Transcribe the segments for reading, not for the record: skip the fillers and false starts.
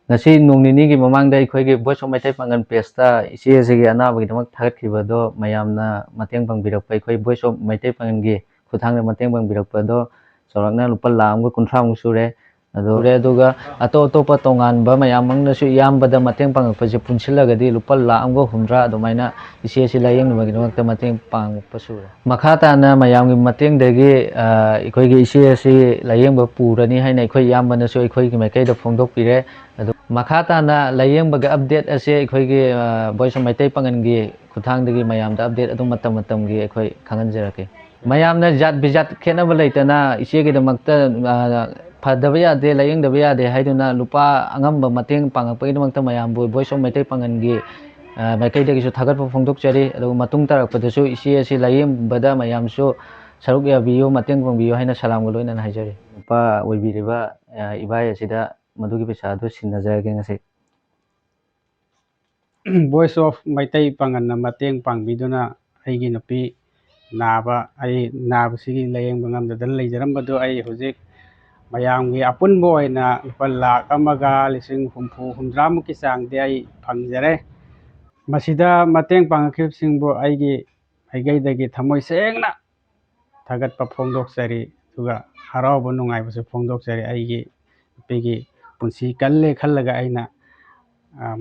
ngasi nung nini gi mamang da ikhoi gi voice of maitai pangan page ta isi ase gi ana bagi damak thagat khiba do mayam na mateng bang birak pa ikhoi voice of maitai pangan gi khuthang na mateng bang birak pa do sorakna lupa lam ga kunthra mung sure aduga ato pa tongan ba mayam mang na su yam bada mateng pang pa je punchila ga di lupa lam ga humra do maina isi ase layeng bagi damak ta mateng pang pa sure makhata na mayam gi mateng de gi ikhoi gi isi ase layeng ba purani haina ikhoi yam ba na su ikhoi gi maikai da phongdok pire makhata na layeng baga update ase ikhoi gi voice of maitai pangan gi khuthang dagi mayam da update adum matam gi ikhoi khangan jarake mayam na jat bijat khena ba leitana ise gi damakta phadaba yade layeng daba yade haiduna lupa angamba mateng pangakpa gi damakta mayam bu voice of maitai pangan gi maikai dagi su thagat pa phongdok jari adu matung tarak pa su ise ase layeng bada mayam su saruk ya biyo mateng pangbiyo haina salam ga loina haijari pa oibiriba ibai asida madugi pesa adu sinnajarage ngasi voice of maitai pangan na mateng pangbiduna aigi nupi naba ai nabasigi layengba ngamdadana leijarambado ai hujik mayamgi apunba oina lupa lakh amaga lising humfu humdra muki changde ai phangjare masida mateng pangakibsingbu aigi aigaidagi thamoi sengna thagatpa phongdokjari aduga harauba nungaibasu phongdokjari aigi nupigi punsi kalle khallaga aina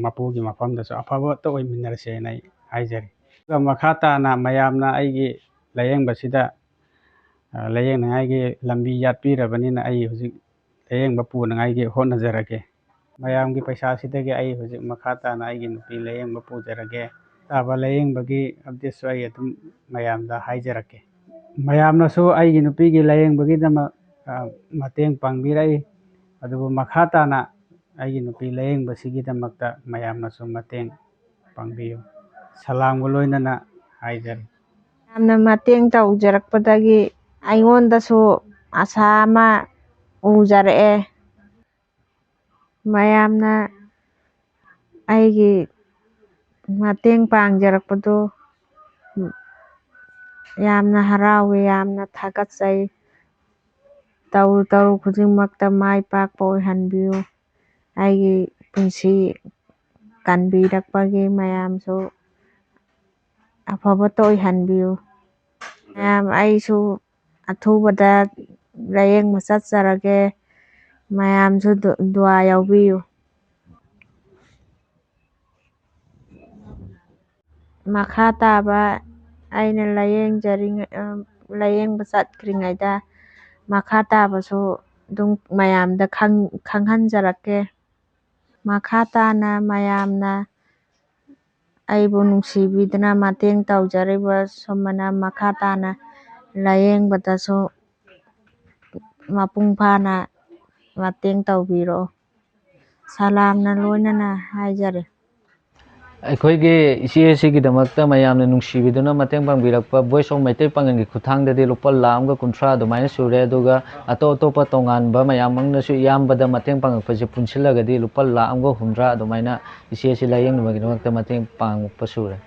mapugi mafamdasu afaba ta oiminarase na haijari makha tana mayamna aigi layengbasida layengnaigi lambi yatpirabanina ai hujik layengba punangaigi hotnajarage mayamgi paisa sidagi ai hujik makha tana aigi nupi layengba pujarage taba layengbagi update su ai adum mayamda haijarake mayamnasu aigi nupigi layengbagi dama mateng pangbirai adubu makha tana aigi nupi layengbasigida damakta mayamnasu mateng pangbiyo salamga loinana haijari yamna mateng tawjarakpadagi aingondasu asa ama ujara'e mayamna aigi mateng pangjarakpado yamna harawe yamna thagatjai tauru khudingmakta mai pakpa oihanbiyo aigi punsi kanbirakpagi mayamsu afabata oihanbiyo mayam aisu athubada layengba chatjarage mayamsu dua yaubiyo makha taba aina layengba chatkhringaida makha tabasu dum mayamda khanghanjarake makha tana mayamna aibu nungsibiduna mateng tawjariba somana makha tana layengbadasu mapung phana mateng tawbiro salamna loinana haijari ꯑꯩꯈꯣꯏꯒꯤ ꯏꯆꯦ ꯑꯁꯤꯒꯤꯗꯃꯛꯇ ꯃꯌꯥꯝꯅ ꯅꯨꯡꯁꯤꯕꯤꯗꯨꯅ ꯃꯇꯦꯡ ꯄꯥꯡꯕꯤꯔꯛꯄ voice of Meitei ꯄꯥꯡꯒꯟꯒꯤ ꯈꯨꯠꯊꯥꯡꯗꯗꯤ ꯂꯨꯄꯥ ꯂꯥꯈ 50 ꯑꯗꯨꯃꯥꯏꯅ ꯁꯨꯔꯦ ꯑꯗꯨꯒ ꯑꯇꯣꯞꯄ ꯇꯣꯉꯥꯟꯕ ꯃꯌꯥꯝ ꯑꯃꯅꯁꯨ ꯏꯌꯥꯝꯕꯗ ꯃꯇꯦꯡ ꯄꯥꯡꯉꯛꯄꯁꯦ ꯄꯨꯟꯁꯤꯜꯂꯒꯗꯤ ꯂꯨꯄꯥ ꯂꯥꯈ 50 ꯑꯗꯨꯃꯥꯏꯅ ꯏꯆꯦ ꯑꯁꯤ ꯂꯥꯌꯦꯡꯅꯕꯒꯤꯗꯃꯛꯇ ꯃꯇꯦꯡ ꯄꯥꯡꯉꯛꯄ ꯁꯨꯔꯦ